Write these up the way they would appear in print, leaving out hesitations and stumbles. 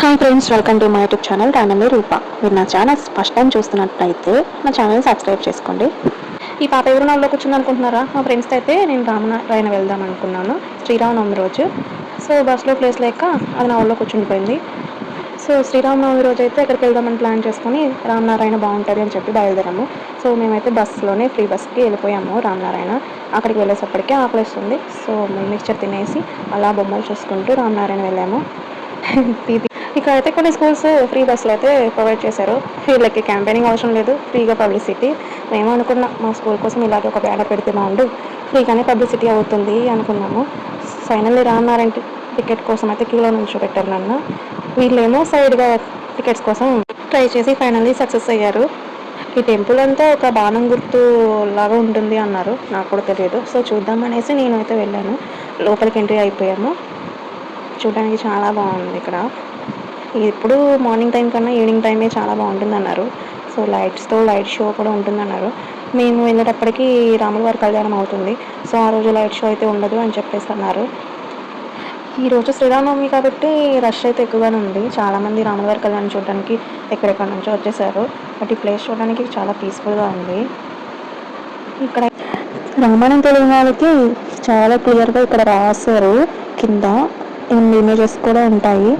Hi friends, welcome to my YouTube channel randomly Rupa. మీరు నా channel first time చూస్తున్నట్లయితే నా ఛానల్ సబ్స్క్రైబ్ చేసుకోండి. ఈ పాప ఎవరు నాలో కూర్చుంది అనుకుంటున్నారా? మా ఫ్రెండ్స్తో అయితే నేను రామనారాయణ వెళ్దాం అనుకున్నాను శ్రీరామనవమి రోజు. సో బస్సులో ప్లేస్ లేక అది నా ఊళ్ళో కూర్చుండిపోయింది. సో శ్రీరామనవమి రోజు అయితే ఎక్కడికి వెళ్దామని ప్లాన్ చేసుకుని రామనారాయణ బాగుంటుంది అని చెప్పి బయలుదేరాము. సో మేమైతే బస్సులోనే ఫ్రీ బస్కి వెళ్ళిపోయాము రామనారాయణ. అక్కడికి వెళ్ళేసప్పటికే ఆకలిస్తుంది. సో మిక్చర్ తినేసి అలా బొమ్మలు చూసుకుంటూ రామనారాయణ వెళ్ళాము. ఇక్కడ అయితే కొన్ని స్కూల్స్ ఫ్రీ బస్సులు అయితే ప్రొవైడ్ చేశారు. వీళ్ళకి క్యాంపెయినింగ్ అవసరం లేదు, ఫ్రీగా పబ్లిసిటీ. మేము అనుకున్నాం మా స్కూల్ కోసం ఇలాగే ఒక బ్యానర్ పెడితే బాగుండు, ఫ్రీగానే పబ్లిసిటీ అవుతుంది అనుకున్నాము. ఫైనల్లీ రామనారాయణ టికెట్ కోసం అయితే క్యూలో నుంచోబెట్టారు నన్ను. వీళ్ళేమో సైడ్గా టికెట్స్ కోసం ట్రై చేసి ఫైనల్లీ సక్సెస్ అయ్యారు. ఈ టెంపుల్ అంతా ఒక బాణం గుర్తు లాగా ఉంటుంది అన్నారు, నాకు కూడా తెలియదు. సో చూద్దాం అనేసి నేను అయితే వెళ్ళాను. లోపలికి ఎంట్రీ అయిపోయాము. చూడడానికి చాలా బాగుంది ఇక్కడ. ఇప్పుడు మార్నింగ్ టైం కన్నా ఈవినింగ్ టైమే చాలా బాగుంటుంది అన్నారు. సో లైట్స్తో లైట్ షో కూడా ఉంటుందన్నారు. మేము వెళ్ళేటప్పటికి రాముల వారి కళ్యాణం అవుతుంది. సో ఆ రోజు లైట్ షో అయితే ఉండదు అని చెప్పేసి అన్నారు. ఈరోజు శ్రీరామనవమి కాబట్టి రష్ అయితే ఎక్కువగానే ఉంది. చాలామంది రాముల వారి కళ్యాణం చూడడానికి ఎక్కడెక్కడి నుంచో వచ్చేసారు. బట్ ఈ ప్లేస్ చూడడానికి చాలా పీస్ఫుల్గా ఉంది. ఇక్కడ రామాయణం తెలియని వాళ్ళకి చాలా క్లియర్గా ఇక్కడ రాశారు. కింద ఇమేజెస్ కూడా ఉంటాయి,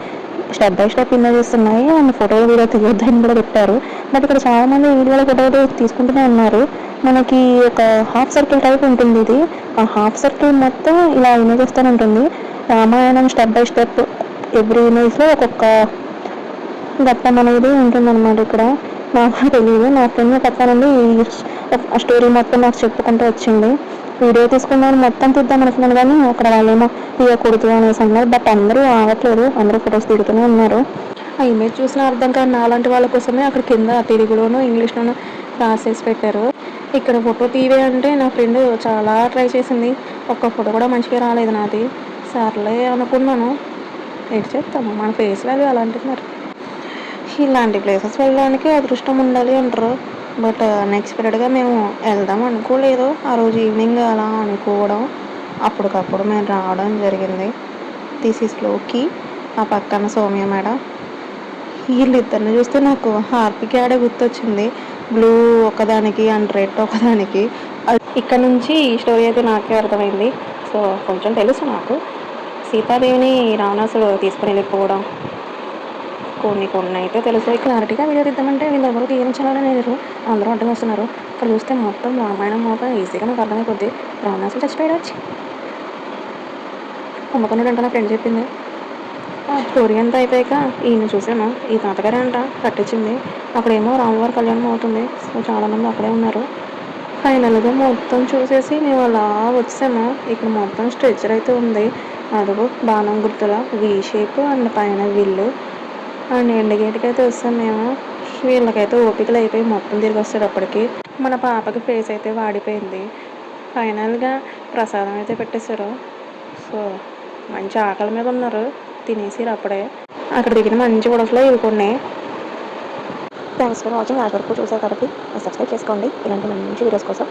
స్టెప్ బై స్టెప్ ఇమేజెస్ ఉన్నాయి. అండ్ ఫోటోలు వీడియో తీయొద్దని కూడా పెట్టారు. బట్ ఇక్కడ చాలా మంది వీడియోలో ఫోటోలు తీసుకుంటూనే ఉన్నారు. మనకి ఒక హాఫ్ సర్కిల్ టైప్ ఉంటుంది ఇది. ఆ హాఫ్ సర్కిల్ మొత్తం ఇలా ఇమేజెస్తో ఉంటుంది. Ramayanam step by step every ఇమేజ్లో ఒక్కొక్క ఘట్టం అనేది ఉంటుందన్నమాట. ఇక్కడ నాకు తెలియదు, నా ఫ్రెండ్ పక్క నుండి ఆ స్టోరీ మొత్తం నాకు చెప్పుకుంటూ వచ్చింది. వీడియో తీసుకున్నాను, మొత్తం తీద్దాం అనుకున్నాను, కానీ అక్కడ వాళ్ళేమో తీయకూడదు అనేసి అన్నారు. బట్ అందరూ ఆగట్లేదు, అందరూ ఫొటోస్ దిగుతూనే ఉన్నారు. ఆ ఇమేజ్ చూసిన అర్థం కాదు నాలాంటి వాళ్ళ కోసమే అక్కడ కింద తెలుగులోనూ ఇంగ్లీష్లోనూ రాసేసి పెట్టారు. ఇక్కడ ఫోటో తీవే అంటే నా ఫ్రెండ్ చాలా ట్రై చేసింది, ఒక్క ఫోటో కూడా మంచిగా రాలేదు నాది. సర్లే అనుకున్నాను, ఎటు చేస్తాము, మన ఫేస్ వాల్యూ అలాంటిది. మరి ఇలాంటి ప్లేసెస్ వెళ్ళడానికి అదృష్టం ఉండాలి అంటారు. బట్ అన్ఎక్స్పెక్టెడ్గా మేము వెళ్దాం అనుకోలేదు. ఆ రోజు ఈవినింగ్ అలా అనుకోవడం, అప్పటికప్పుడు మేము రావడం జరిగింది. దిస్ ఈస్ లోకి, ఆ పక్కన సౌమ్య మేడం. వీళ్ళిద్దరిని చూస్తే నాకు హార్పిక్ యాడే గుర్తొచ్చింది. బ్లూ ఒకదానికి అండ్ రెడ్ ఒకదానికి. ఇక్కడ నుంచి ఈ స్టోరీ అయితే నాకే అర్థమైంది. సో కొంచెం తెలుసు నాకు. సీతాదేవిని రావణాసుడు తీసుకుని వెళ్ళిపోవడం కొన్ని కొన్ని అయితే తెలుసు. క్లారిటీగా వీడియో తీద్దామంటే వీళ్ళెవరూ తీయించాలని లేదు, అందరూ అడ్డం వస్తున్నారు. ఇక్కడ చూస్తే మొత్తం రామాయణం మొత్తం ఈజీగా నాకు అర్థమైపోద్ది. రావణాసుడు చచ్చిపోయాడు వచ్చి కుంభకర్ణుడు అంటే నా ఫ్రెండ్ చెప్పింది. ఆ స్టోరీ అంతా అయిపోయాక ఈయన చూసాను, ఈ తాతగారే అంట కట్టించింది. అక్కడేమో రాములవారి కళ్యాణం అవుతుంది. సో చాలామంది అక్కడే ఉన్నారు. ఫైనల్గా మొత్తం చూసేసి మేము అలా వచ్చాము. ఇక్కడ మొత్తం స్ట్రెచ్చర్ అయితే ఉంది, అదిగో బాణం గుర్తుల వీ షేప్ అండ్ పైన విల్లు. అండ్ ఎండ్ గేట్కి అయితే వస్తాం మేము. వీళ్ళకైతే ఓపికలు అయిపోయి మొత్తం తిరిగి వస్తాడు. మన పాపకి ఫేస్ అయితే వాడిపోయింది. ఫైనల్గా ప్రసాదం అయితే పెట్టేశారు. సో మంచి ఆకలి మీద ఉన్నారు, తినేసిరు అప్పుడే. అక్కడ దిగిన మంచి ఫొటోస్లో ఇవి కొన్ని. Thanks for watching. యాజ్ వరకు చూసారు కాబట్టి సబ్స్క్రైబ్ చేసుకోండి ఇలాంటి మంచి వీడియోస్ కోసం.